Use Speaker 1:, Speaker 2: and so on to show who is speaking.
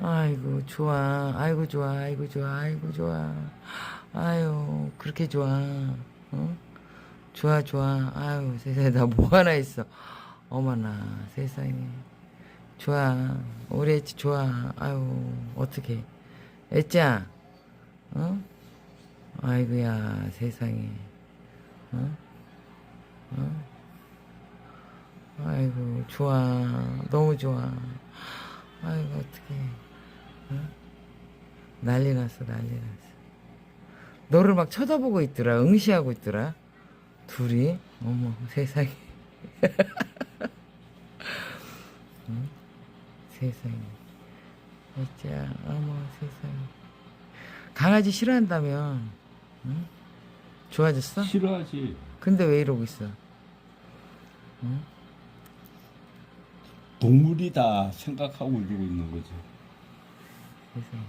Speaker 1: 아이고, 좋아. 아이고, 좋아. 아이고, 좋아. 아이고, 좋아. 아유, 그렇게 좋아. 어? 좋아, 좋아. 아유, 세상에, 나 뭐 하나 있어. 어머나, 세상에. 좋아. 우리 애지 좋아. 아유, 어떡해. 애지야, 어? 아이고야, 세상에. 어? 어? 아이고, 좋아. 너무 좋아. 아이고, 어떡해. 어? 난리 났어, 난리 났어. 너를 막 쳐다보고 있더라. 응시하고 있더라. 둘이. 어머, 세상에. 응? 세상에. 진짜, 어머, 세상에. 강아지 싫어한다며. 응? 좋아졌어?
Speaker 2: 싫어하지.
Speaker 1: 근데 왜 이러고 있어? 응?
Speaker 2: 동물이다 생각하고 이러고 있는 거지.
Speaker 1: 세상에.